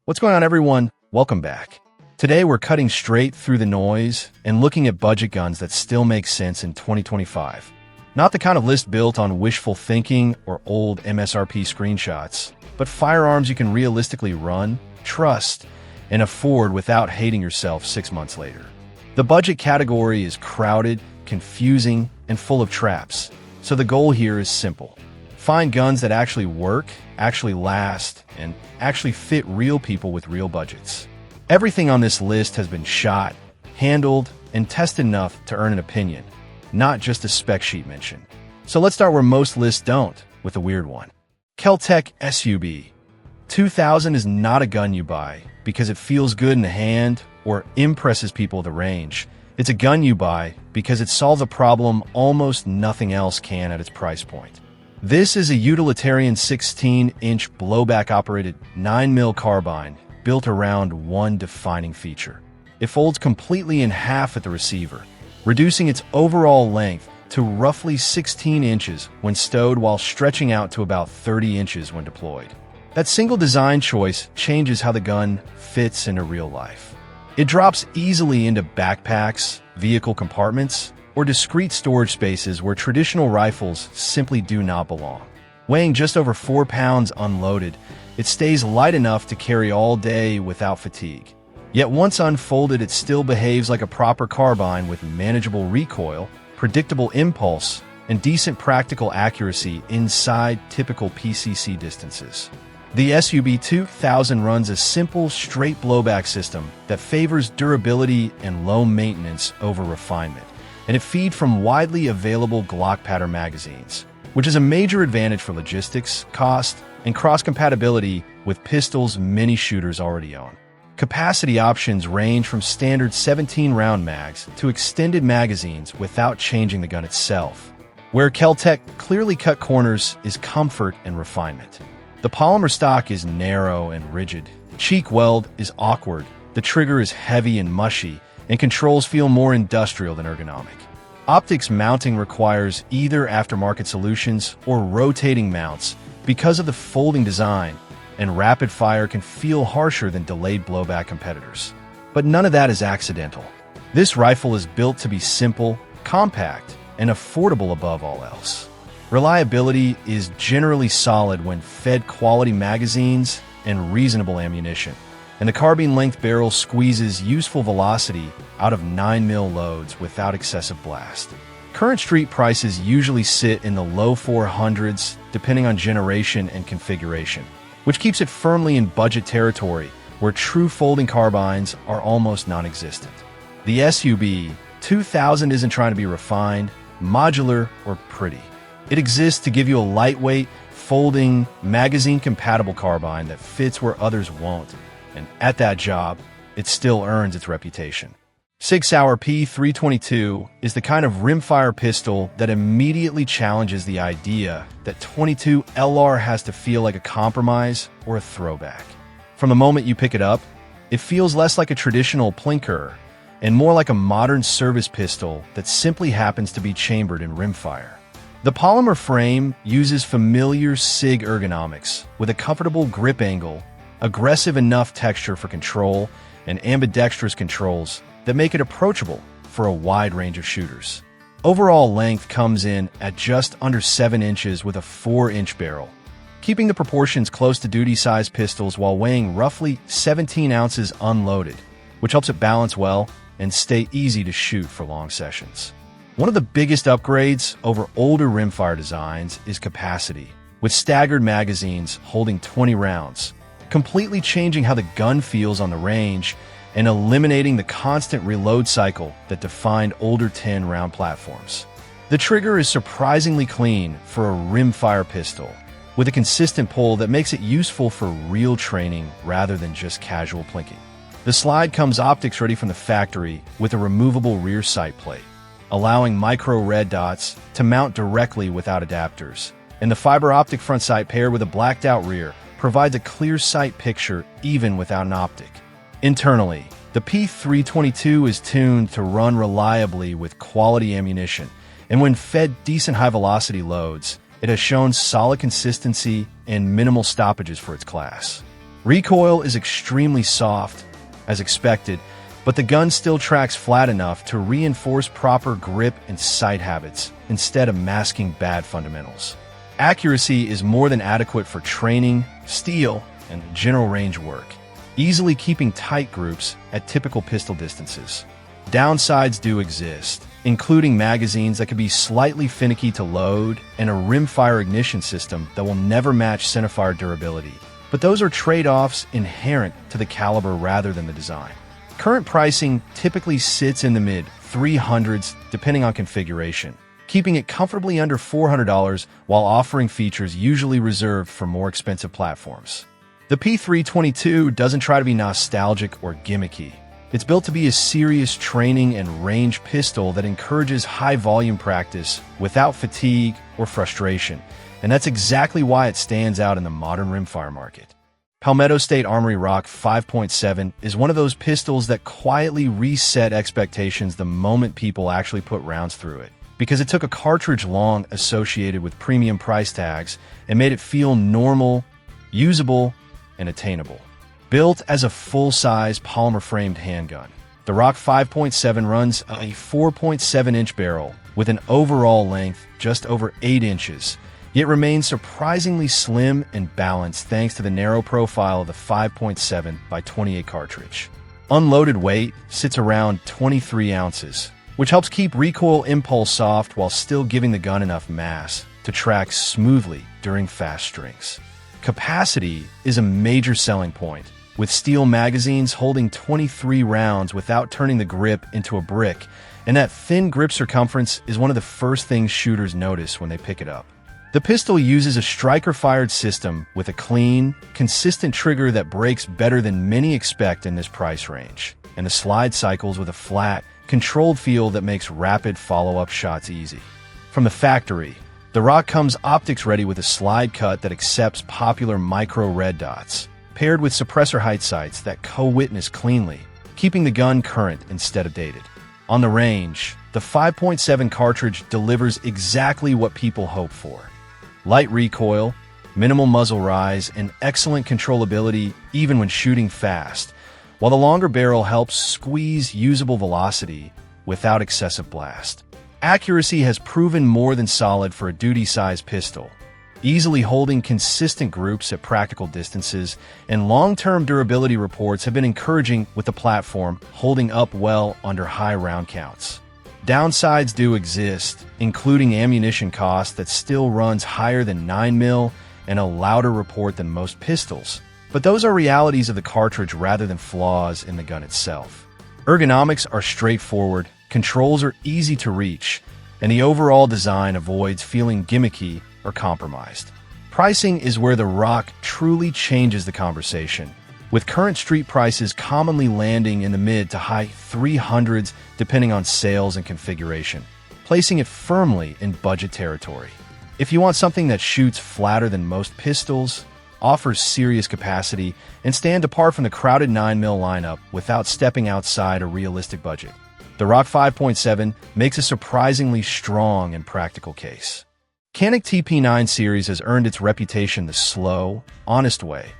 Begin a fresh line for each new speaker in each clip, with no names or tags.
What's going on, everyone? Welcome back. Today we're cutting straight through the noise and looking at budget guns that still make sense in 2025. Not the kind of list built on wishful thinking or old MSRP screenshots, but firearms you can realistically run, trust, and afford without hating yourself 6 months later. The budget category is crowded, confusing, and full of traps, so the goal here is simple. Find guns that actually work, actually last, and actually fit real people with real budgets. Everything on this list has been shot, handled, and tested enough to earn an opinion, not just a spec sheet mention. So let's start where most lists don't, with a weird one. Kel-Tec SUB-2000 is not a gun you buy because it feels good in the hand or impresses people at the range. It's a gun you buy because it solves a problem almost nothing else can at its price point. This is a utilitarian 16-inch blowback-operated 9mm carbine built around one defining feature. It folds completely in half at the receiver, reducing its overall length to roughly 16 inches when stowed while stretching out to about 30 inches when deployed. That single design choice changes how the gun fits into real life. It drops easily into backpacks, vehicle compartments, or discrete storage spaces where traditional rifles simply do not belong. Weighing just over 4 pounds unloaded, it stays light enough to carry all day without fatigue. Yet once unfolded, it still behaves like a proper carbine with manageable recoil, predictable impulse, and decent practical accuracy inside typical PCC distances. The SUB-2000 runs a simple, straight blowback system that favors durability and low maintenance over refinement, and it feeds from widely available Glock pattern magazines, which is a major advantage for logistics, cost, and cross-compatibility with pistols many shooters already own. Capacity options range from standard 17-round mags to extended magazines without changing the gun itself. Where Kel-Tec clearly cut corners is comfort and refinement. The polymer stock is narrow and rigid. Cheek weld is awkward. The trigger is heavy and mushy, and controls feel more industrial than ergonomic. Optics mounting requires either aftermarket solutions or rotating mounts because of the folding design, and rapid fire can feel harsher than delayed blowback competitors. But none of that is accidental. This rifle is built to be simple, compact, and affordable above all else. Reliability is generally solid when fed quality magazines and reasonable ammunition, and the carbine-length barrel squeezes useful velocity out of 9mm loads without excessive blast. Current street prices usually sit in the low 400s depending on generation and configuration, which keeps it firmly in budget territory where true folding carbines are almost non-existent. The SUB-2000 isn't trying to be refined, modular, or pretty. It exists to give you a lightweight, folding, magazine-compatible carbine that fits where others won't, and at that job, it still earns its reputation. SIG Sauer P322 is the kind of rimfire pistol that immediately challenges the idea that .22 LR has to feel like a compromise or a throwback. From the moment you pick it up, it feels less like a traditional plinker and more like a modern service pistol that simply happens to be chambered in rimfire. The polymer frame uses familiar SIG ergonomics with a comfortable grip angle, aggressive enough texture for control, and ambidextrous controls that make it approachable for a wide range of shooters. Overall length comes in at just under 7 inches with a 4-inch barrel, keeping the proportions close to duty-sized pistols while weighing roughly 17 ounces unloaded, which helps it balance well and stay easy to shoot for long sessions. One of the biggest upgrades over older rimfire designs is capacity, with staggered magazines holding 20 rounds, completely changing how the gun feels on the range and eliminating the constant reload cycle that defined older 10-round platforms. The trigger is surprisingly clean for a rimfire pistol, with a consistent pull that makes it useful for real training rather than just casual plinking. The slide comes optics ready from the factory with a removable rear sight plate, allowing micro red dots to mount directly without adapters, and the fiber optic front sight paired with a blacked out rear provides a clear sight picture even without an optic. Internally, the P322 is tuned to run reliably with quality ammunition, and when fed decent high-velocity loads, it has shown solid consistency and minimal stoppages for its class. Recoil is extremely soft, as expected, but the gun still tracks flat enough to reinforce proper grip and sight habits instead of masking bad fundamentals. Accuracy is more than adequate for training, steel, and general range work, easily keeping tight groups at typical pistol distances. Downsides do exist, including magazines that can be slightly finicky to load and a rimfire ignition system that will never match centerfire durability. But those are trade-offs inherent to the caliber rather than the design. Current pricing typically sits in the mid-300s depending on configuration, keeping it comfortably under $400 while offering features usually reserved for more expensive platforms. The P322 doesn't try to be nostalgic or gimmicky. It's built to be a serious training and range pistol that encourages high-volume practice without fatigue or frustration, and that's exactly why it stands out in the modern rimfire market. Palmetto State Armory Rock 5.7 is one of those pistols that quietly reset expectations the moment people actually put rounds through it, because it took a cartridge long associated with premium price tags and made it feel normal, usable, and attainable. Built as a full-size polymer-framed handgun, the Rock 5.7 runs a 4.7-inch barrel with an overall length just over 8 inches, yet remains surprisingly slim and balanced thanks to the narrow profile of the 5.7 by 28 cartridge. Unloaded weight sits around 23 ounces, which helps keep recoil impulse soft while still giving the gun enough mass to track smoothly during fast strings. Capacity is a major selling point, with steel magazines holding 23 rounds without turning the grip into a brick, and that thin grip circumference is one of the first things shooters notice when they pick it up. The pistol uses a striker-fired system with a clean, consistent trigger that breaks better than many expect in this price range, and the slide cycles with a flat, controlled feel that makes rapid follow-up shots easy. From the factory, the Rock comes optics-ready with a slide cut that accepts popular micro red dots, paired with suppressor height sights that co-witness cleanly, keeping the gun current instead of dated. On the range, the 5.7 cartridge delivers exactly what people hope for. Light recoil, minimal muzzle rise, and excellent controllability even when shooting fast, while the longer barrel helps squeeze usable velocity without excessive blast. Accuracy has proven more than solid for a duty-sized pistol, easily holding consistent groups at practical distances, and long-term durability reports have been encouraging with the platform holding up well under high round counts. Downsides do exist, including ammunition cost that still runs higher than 9mm and a louder report than most pistols, but those are realities of the cartridge rather than flaws in the gun itself. Ergonomics are straightforward, controls are easy to reach, and the overall design avoids feeling gimmicky or compromised. Pricing is where the Rock truly changes the conversation, with current street prices commonly landing in the mid to high 300s depending on sales and configuration, placing it firmly in budget territory. If you want something that shoots flatter than most pistols, offers serious capacity, and stand apart from the crowded 9mm lineup without stepping outside a realistic budget, the Rock 5.7 makes a surprisingly strong and practical case. Canik TP9 Series has earned its reputation the slow, honest way,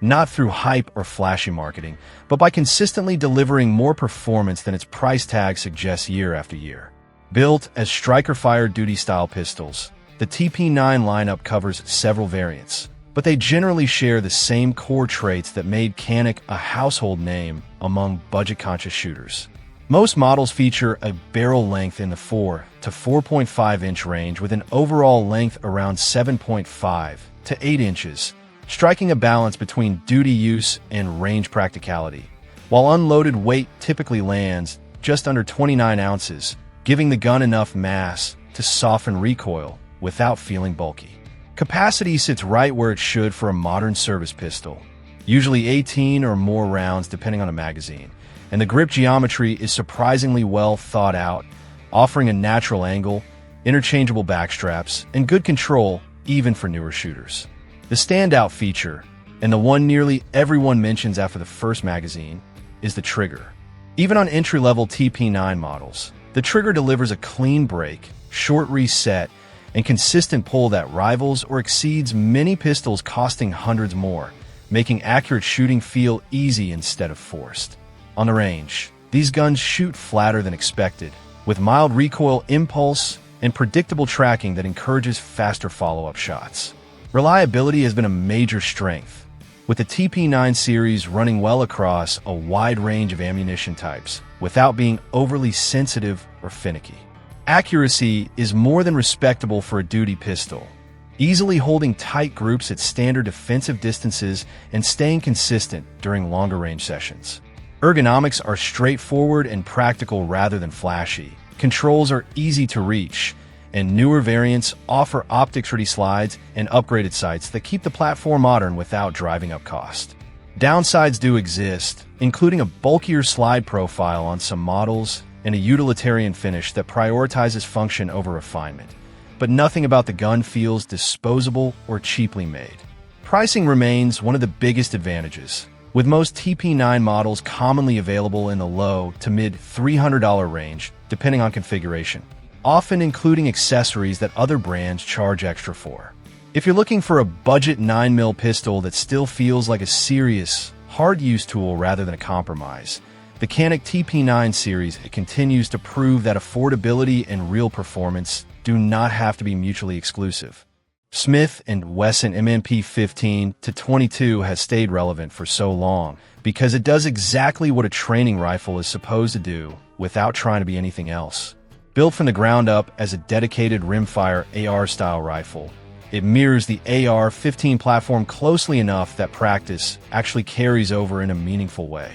not through hype or flashy marketing, but by consistently delivering more performance than its price tag suggests year after year. Built as striker-fired duty-style pistols, the TP9 lineup covers several variants, but they generally share the same core traits that made Canik a household name among budget-conscious shooters. Most models feature a barrel length in the 4 to 4.5 inch range with an overall length around 7.5 to 8 inches, striking a balance between duty use and range practicality, while unloaded weight typically lands just under 29 ounces, giving the gun enough mass to soften recoil without feeling bulky. Capacity sits right where it should for a modern service pistol, usually 18 or more rounds depending on a magazine, and the grip geometry is surprisingly well thought out, offering a natural angle, interchangeable backstraps, and good control even for newer shooters. The standout feature, and the one nearly everyone mentions after the first magazine, is the trigger. Even on entry-level TP9 models, the trigger delivers a clean break, short reset, and consistent pull that rivals or exceeds many pistols costing hundreds more, making accurate shooting feel easy instead of forced. On the range, these guns shoot flatter than expected, with mild recoil impulse and predictable tracking that encourages faster follow-up shots. Reliability has been a major strength, with the TP9 series running well across a wide range of ammunition types without being overly sensitive or finicky. Accuracy is more than respectable for a duty pistol, easily holding tight groups at standard defensive distances and staying consistent during longer range sessions. Ergonomics are straightforward and practical rather than flashy. Controls are easy to reach, and newer variants offer optics-ready slides and upgraded sights that keep the platform modern without driving up cost. Downsides do exist, including a bulkier slide profile on some models and a utilitarian finish that prioritizes function over refinement. But nothing about the gun feels disposable or cheaply made. Pricing remains one of the biggest advantages, with most TP9 models commonly available in the low to mid $300 range, depending on configuration, often including accessories that other brands charge extra for. If you're looking for a budget 9mm pistol that still feels like a serious, hard-use tool rather than a compromise, the Canik TP9 series continues to prove that affordability and real performance do not have to be mutually exclusive. Smith & Wesson M&P 15-22 has stayed relevant for so long because it does exactly what a training rifle is supposed to do without trying to be anything else. Built from the ground up as a dedicated rimfire AR-style rifle, it mirrors the AR-15 platform closely enough that practice actually carries over in a meaningful way.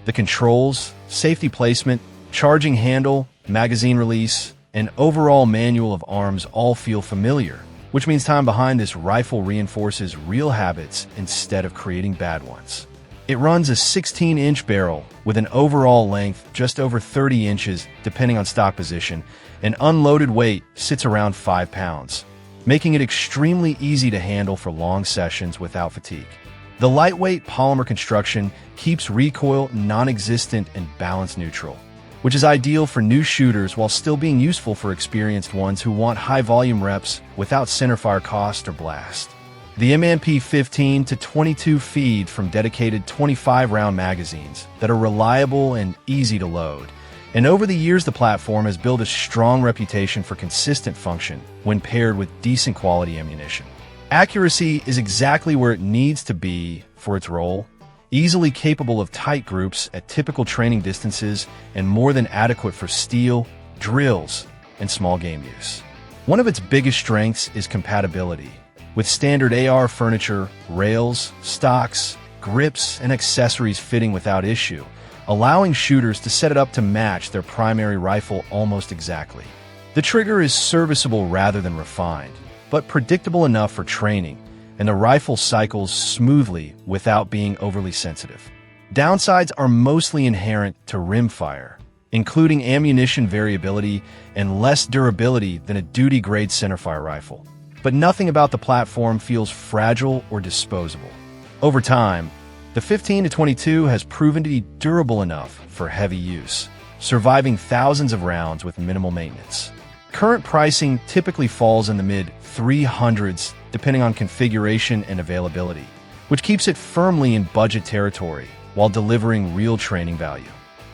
The controls, safety placement, charging handle, magazine release, and overall manual of arms all feel familiar, which means time behind this rifle reinforces real habits instead of creating bad ones. It runs a 16-inch barrel with an overall length just over 30 inches depending on stock position, and unloaded weight sits around 5 pounds, making it extremely easy to handle for long sessions without fatigue. The lightweight polymer construction keeps recoil non-existent and balance neutral, which is ideal for new shooters while still being useful for experienced ones who want high-volume reps without centerfire cost or blast. The M&P 15-22 feed from dedicated 25-round magazines that are reliable and easy to load, and over the years the platform has built a strong reputation for consistent function when paired with decent quality ammunition. Accuracy is exactly where it needs to be for its role, easily capable of tight groups at typical training distances and more than adequate for steel, drills, and small game use. One of its biggest strengths is compatibility, with standard AR furniture, rails, stocks, grips, and accessories fitting without issue, allowing shooters to set it up to match their primary rifle almost exactly. The trigger is serviceable rather than refined, but predictable enough for training, and the rifle cycles smoothly without being overly sensitive. Downsides are mostly inherent to rimfire, including ammunition variability and less durability than a duty-grade centerfire rifle. But nothing about the platform feels fragile or disposable. Over time, the 15-22 has proven to be durable enough for heavy use, surviving thousands of rounds with minimal maintenance. Current pricing typically falls in the mid-300s depending on configuration and availability, which keeps it firmly in budget territory while delivering real training value.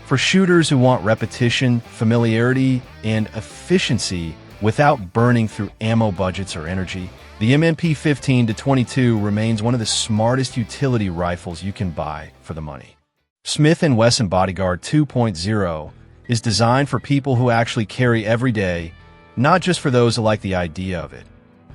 For shooters who want repetition, familiarity, and efficiency without burning through ammo budgets or energy, the M&P 15-22 remains one of the smartest utility rifles you can buy for the money. Smith & Wesson Bodyguard 2.0 is designed for people who actually carry every day, not just for those who like the idea of it.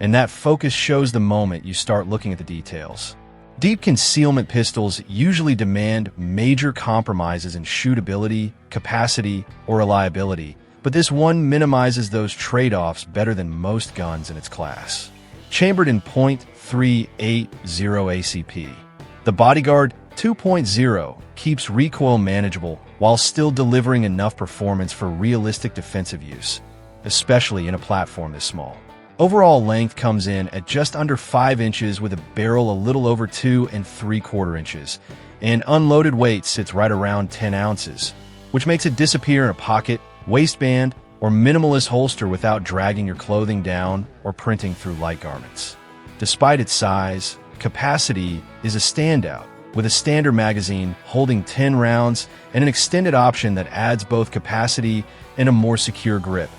And that focus shows the moment you start looking at the details. Deep concealment pistols usually demand major compromises in shootability, capacity, or reliability, but this one minimizes those trade-offs better than most guns in its class. Chambered in .380 ACP, the Bodyguard 2.0 keeps recoil manageable while still delivering enough performance for realistic defensive use, especially in a platform this small. Overall length comes in at just under 5 inches with a barrel a little over 2 3/4 inches, and unloaded weight sits right around 10 ounces, which makes it disappear in a pocket, waistband, or minimalist holster without dragging your clothing down or printing through light garments. Despite its size, capacity is a standout, with a standard magazine holding 10 rounds and an extended option that adds both capacity and a more secure grip,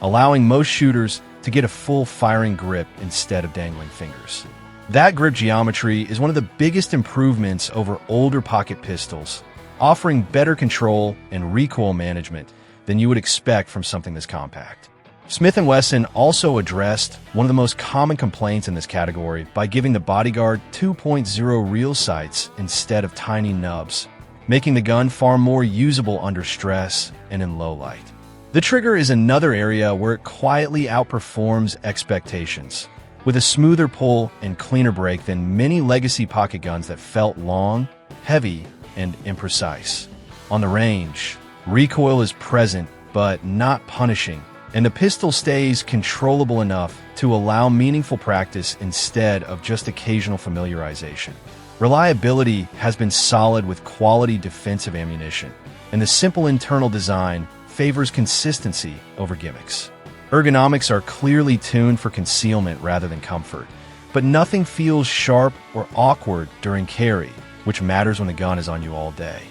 allowing most shooters to get a full firing grip instead of dangling fingers. That grip geometry is one of the biggest improvements over older pocket pistols, offering better control and recoil management than you would expect from something this compact. Smith & Wesson also addressed one of the most common complaints in this category by giving the Bodyguard 2.0 reel sights instead of tiny nubs, making the gun far more usable under stress and in low light. The trigger is another area where it quietly outperforms expectations, with a smoother pull and cleaner break than many legacy pocket guns that felt long, heavy, and imprecise. On the range, recoil is present but not punishing, and the pistol stays controllable enough to allow meaningful practice instead of just occasional familiarization. Reliability has been solid with quality defensive ammunition, and the simple internal design favors consistency over gimmicks. Ergonomics are clearly tuned for concealment rather than comfort, but nothing feels sharp or awkward during carry, which matters when the gun is on you all day.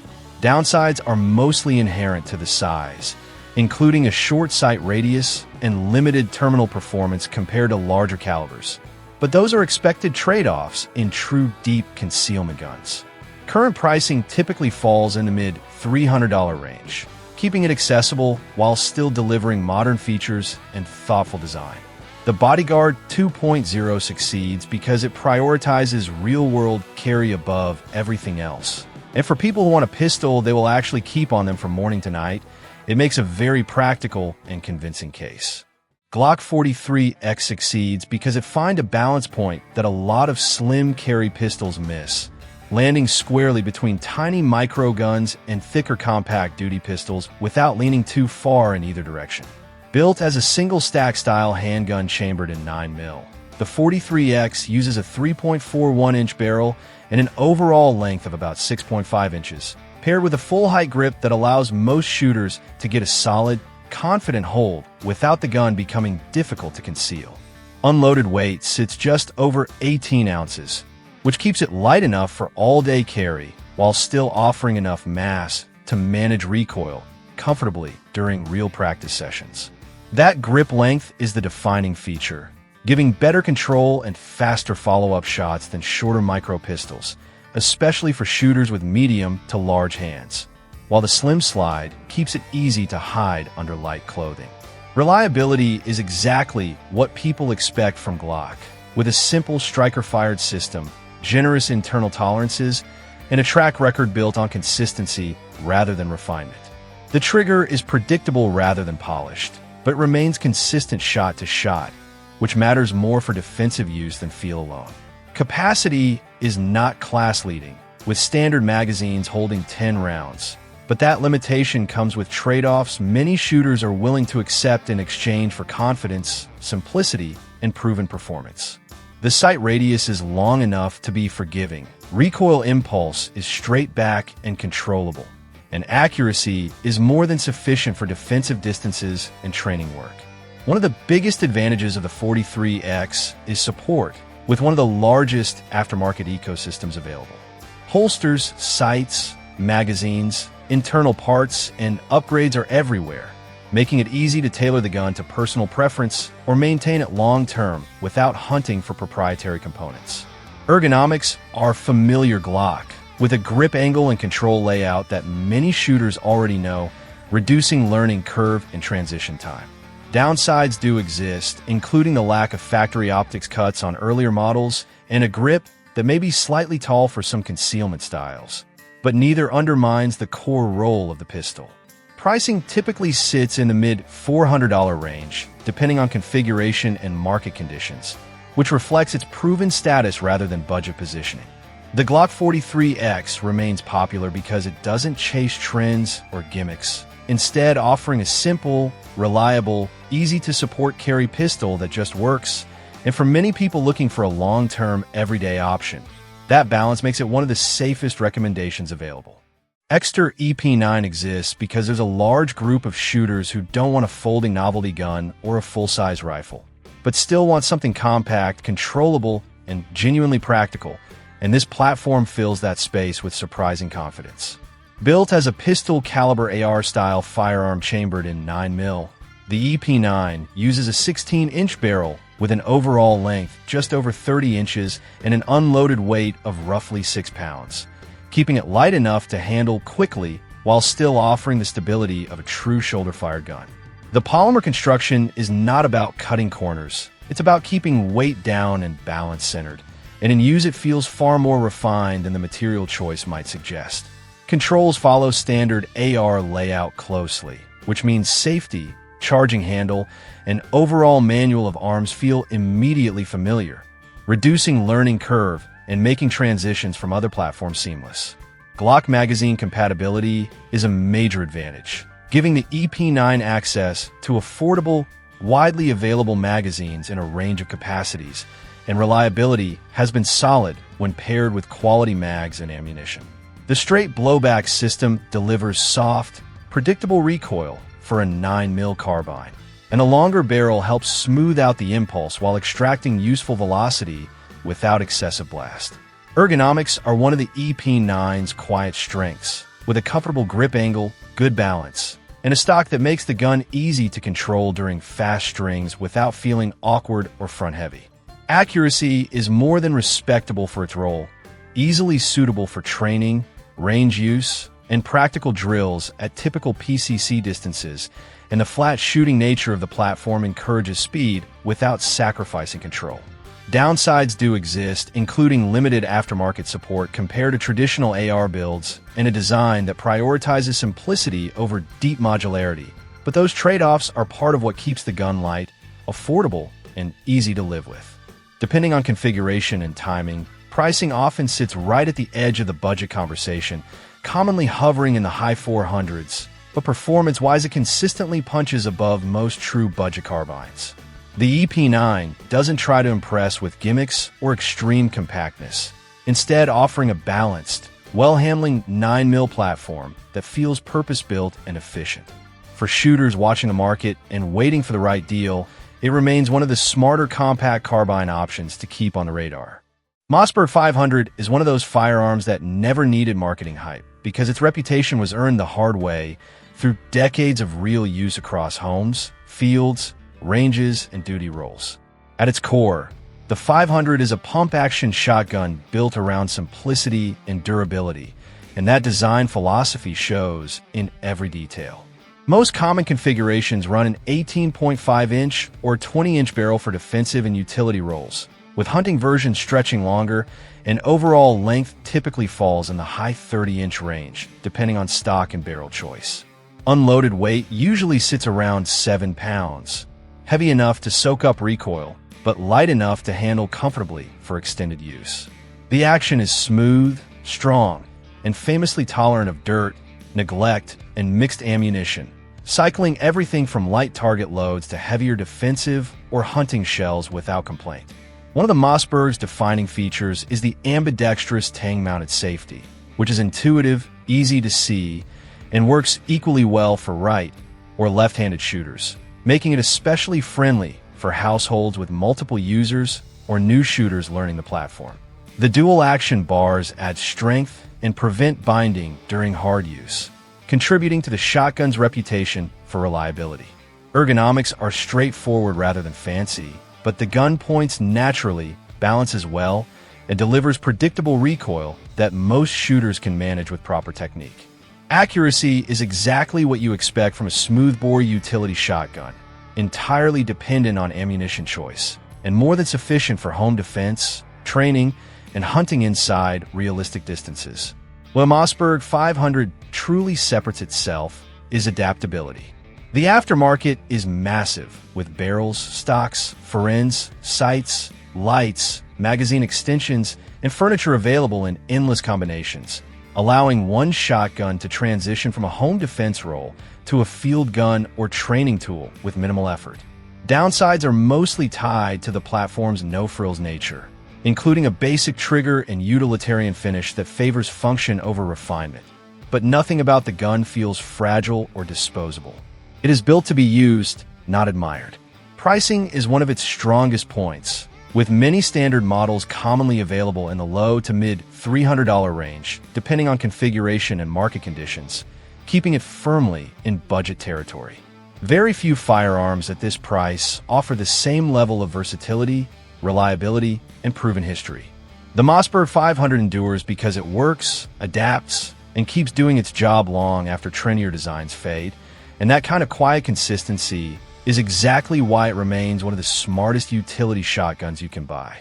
Downsides are mostly inherent to the size, including a short sight radius and limited terminal performance compared to larger calibers. But those are expected trade-offs in true deep concealment guns. Current pricing typically falls in the mid-$300 range, keeping it accessible while still delivering modern features and thoughtful design. The Bodyguard 2.0 succeeds because it prioritizes real-world carry above everything else. And for people who want a pistol they will actually keep on them from morning to night, it makes a very practical and convincing case. Glock 43X succeeds because it finds a balance point that a lot of slim carry pistols miss, landing squarely between tiny micro guns and thicker compact duty pistols without leaning too far in either direction. Built as a single stack style handgun chambered in 9mm, the 43X uses a 3.41-inch barrel and an overall length of about 6.5 inches, paired with a full-height grip that allows most shooters to get a solid, confident hold without the gun becoming difficult to conceal. Unloaded weight sits just over 18 ounces, which keeps it light enough for all-day carry while still offering enough mass to manage recoil comfortably during real practice sessions. That grip length is the defining feature, giving better control and faster follow-up shots than shorter micro pistols, especially for shooters with medium to large hands, while the slim slide keeps it easy to hide under light clothing. Reliability is exactly what people expect from Glock, with a simple striker-fired system, generous internal tolerances, and a track record built on consistency rather than refinement. The trigger is predictable rather than polished, but remains consistent shot to shot, which matters more for defensive use than feel alone. Capacity is not class-leading, with standard magazines holding 10 rounds, but that limitation comes with trade-offs many shooters are willing to accept in exchange for confidence, simplicity, and proven performance. The sight radius is long enough to be forgiving, recoil impulse is straight back and controllable, and accuracy is more than sufficient for defensive distances and training work. One of the biggest advantages of the 43X is support, with one of the largest aftermarket ecosystems available. Holsters, sights, magazines, internal parts, and upgrades are everywhere, making it easy to tailor the gun to personal preference or maintain it long-term without hunting for proprietary components. Ergonomics are familiar Glock, with a grip angle and control layout that many shooters already know, reducing learning curve and transition time. Downsides do exist, including the lack of factory optics cuts on earlier models and a grip that may be slightly tall for some concealment styles, but neither undermines the core role of the pistol. Pricing typically sits in the mid-$400 range, depending on configuration and market conditions, which reflects its proven status rather than budget positioning. The Glock 43X remains popular because it doesn't chase trends or gimmicks, instead offering a simple, reliable, easy-to-support carry pistol that just works, and for many people looking for a long-term, everyday option. That balance makes it one of the safest recommendations available. Extar EP9 exists because there's a large group of shooters who don't want a folding novelty gun or a full-size rifle, but still want something compact, controllable, and genuinely practical, and this platform fills that space with surprising confidence. Built as a pistol-caliber AR-style firearm chambered in 9mm, the EP9 uses a 16-inch barrel with an overall length just over 30 inches and an unloaded weight of roughly 6 pounds, keeping it light enough to handle quickly while still offering the stability of a true shoulder-fired gun. The polymer construction is not about cutting corners. It's about keeping weight down and balance centered, and in use it feels far more refined than the material choice might suggest. Controls follow standard AR layout closely, which means safety, charging handle, and overall manual of arms feel immediately familiar, reducing learning curve and making transitions from other platforms seamless. Glock magazine compatibility is a major advantage, giving the EP9 access to affordable, widely available magazines in a range of capacities, and reliability has been solid when paired with quality mags and ammunition. The straight blowback system delivers soft, predictable recoil for a 9mm carbine, and a longer barrel helps smooth out the impulse while extracting useful velocity without excessive blast. Ergonomics are one of the EP9's quiet strengths, with a comfortable grip angle, good balance, and a stock that makes the gun easy to control during fast strings without feeling awkward or front-heavy. Accuracy is more than respectable for its role, easily suitable for training, range use, and practical drills at typical PCC distances, and the flat shooting nature of the platform encourages speed without sacrificing control. Downsides do exist, including limited aftermarket support compared to traditional AR builds and a design that prioritizes simplicity over deep modularity, but those trade-offs are part of what keeps the gun light, affordable, and easy to live with. Depending on configuration and timing, pricing often sits right at the edge of the budget conversation, commonly hovering in the high 400s, but performance-wise it consistently punches above most true budget carbines. The EP9 doesn't try to impress with gimmicks or extreme compactness, instead offering a balanced, well-handling 9mm platform that feels purpose-built and efficient. For shooters watching the market and waiting for the right deal, it remains one of the smarter compact carbine options to keep on the radar. Mossberg 500 is one of those firearms that never needed marketing hype because its reputation was earned the hard way through decades of real use across homes, fields, ranges, and duty roles. At its core, the 500 is a pump-action shotgun built around simplicity and durability, and that design philosophy shows in every detail. Most common configurations run an 18.5-inch or 20-inch barrel for defensive and utility roles, with hunting versions stretching longer, and overall length typically falls in the high 30-inch range, depending on stock and barrel choice. Unloaded weight usually sits around 7 pounds, heavy enough to soak up recoil, but light enough to handle comfortably for extended use. The action is smooth, strong, and famously tolerant of dirt, neglect, and mixed ammunition, cycling everything from light target loads to heavier defensive or hunting shells without complaint. One of the Mossberg's defining features is the ambidextrous tang-mounted safety, which is intuitive, easy to see, and works equally well for right or left-handed shooters, making it especially friendly for households with multiple users or new shooters learning the platform. The dual-action bars add strength and prevent binding during hard use, contributing to the shotgun's reputation for reliability. Ergonomics are straightforward rather than fancy, but the gun points naturally, balances well, and delivers predictable recoil that most shooters can manage with proper technique. Accuracy is exactly what you expect from a smoothbore utility shotgun, entirely dependent on ammunition choice, and more than sufficient for home defense, training, and hunting inside realistic distances. What Mossberg 500 truly separates itself is adaptability. The aftermarket is massive, with barrels, stocks, forends, sights, lights, magazine extensions, and furniture available in endless combinations, allowing one shotgun to transition from a home defense role to a field gun or training tool with minimal effort. Downsides are mostly tied to the platform's no-frills nature, including a basic trigger and utilitarian finish that favors function over refinement. But nothing about the gun feels fragile or disposable. It is built to be used, not admired. Pricing is one of its strongest points, with many standard models commonly available in the low to mid $300 range, depending on configuration and market conditions, keeping it firmly in budget territory. Very few firearms at this price offer the same level of versatility, reliability, and proven history. The Mossberg 500 endures because it works, adapts, and keeps doing its job long after trendier designs fade, and that kind of quiet consistency is exactly why it remains one of the smartest utility shotguns you can buy.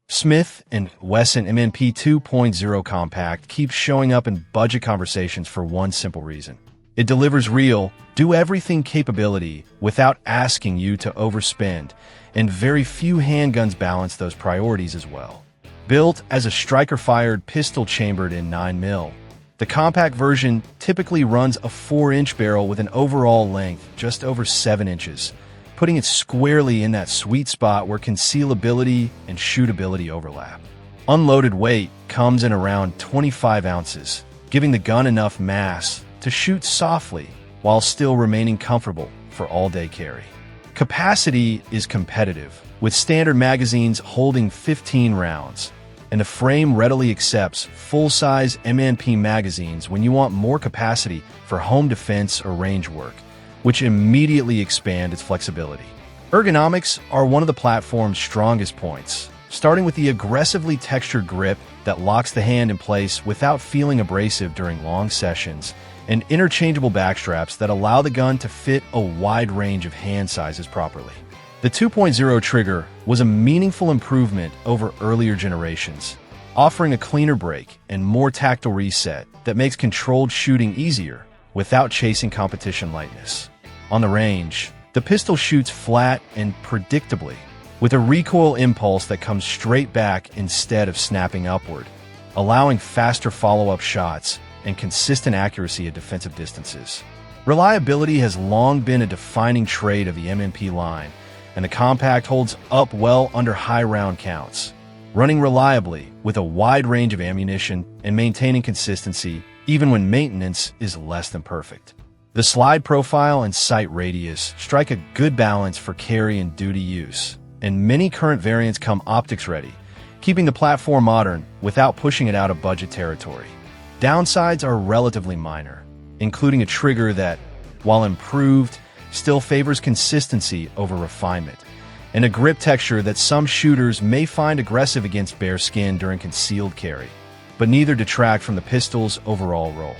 Smith & Wesson M&P 2.0 Compact keeps showing up in budget conversations for one simple reason. It delivers real, do-everything capability without asking you to overspend, and very few handguns balance those priorities as well. Built as a striker-fired pistol chambered in 9mm, the compact version typically runs a 4-inch barrel with an overall length just over 7 inches, putting it squarely in that sweet spot where concealability and shootability overlap. Unloaded weight comes in around 25 ounces, giving the gun enough mass to shoot softly while still remaining comfortable for all-day carry. Capacity is competitive, with standard magazines holding 15 rounds, and the frame readily accepts full-size M&P magazines when you want more capacity for home defense or range work, which immediately expand its flexibility. Ergonomics are one of the platform's strongest points, starting with the aggressively textured grip that locks the hand in place without feeling abrasive during long sessions, and interchangeable backstraps that allow the gun to fit a wide range of hand sizes properly. The 2.0 trigger was a meaningful improvement over earlier generations, offering a cleaner break and more tactile reset that makes controlled shooting easier without chasing competition lightness. On the range, the pistol shoots flat and predictably, with a recoil impulse that comes straight back instead of snapping upward, allowing faster follow-up shots and consistent accuracy at defensive distances. Reliability has long been a defining trait of the M&P line, and the compact holds up well under high round counts, running reliably with a wide range of ammunition and maintaining consistency even when maintenance is less than perfect. The slide profile and sight radius strike a good balance for carry and duty use, and many current variants come optics ready, keeping the platform modern without pushing it out of budget territory. Downsides are relatively minor, including a trigger that, while improved, still favors consistency over refinement, and a grip texture that some shooters may find aggressive against bare skin during concealed carry, but neither detract from the pistol's overall role.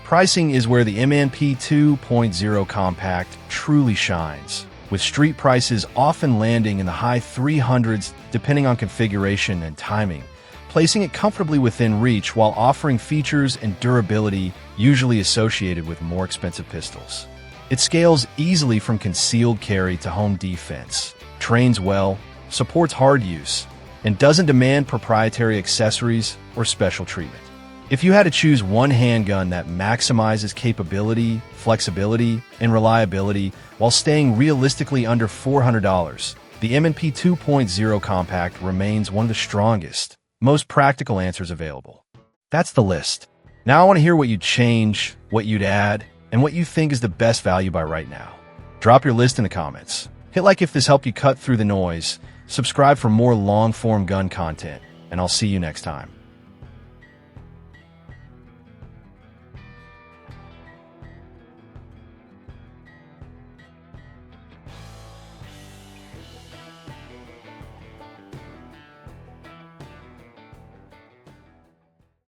Pricing is where the M&P 2.0 Compact truly shines, with street prices often landing in the high 300s depending on configuration and timing, placing it comfortably within reach while offering features and durability usually associated with more expensive pistols. It scales easily from concealed carry to home defense, trains well, supports hard use, and doesn't demand proprietary accessories or special treatment. If you had to choose one handgun that maximizes capability, flexibility, and reliability while staying realistically under $400, the M&P 2.0 Compact remains one of the strongest, most practical answers available. That's the list. Now I want to hear what you'd change, what you'd add, and what you think is the best value buy right now. Drop your list in the comments. Hit like if this helped you cut through the noise, subscribe for more long-form gun content, and I'll see you next time.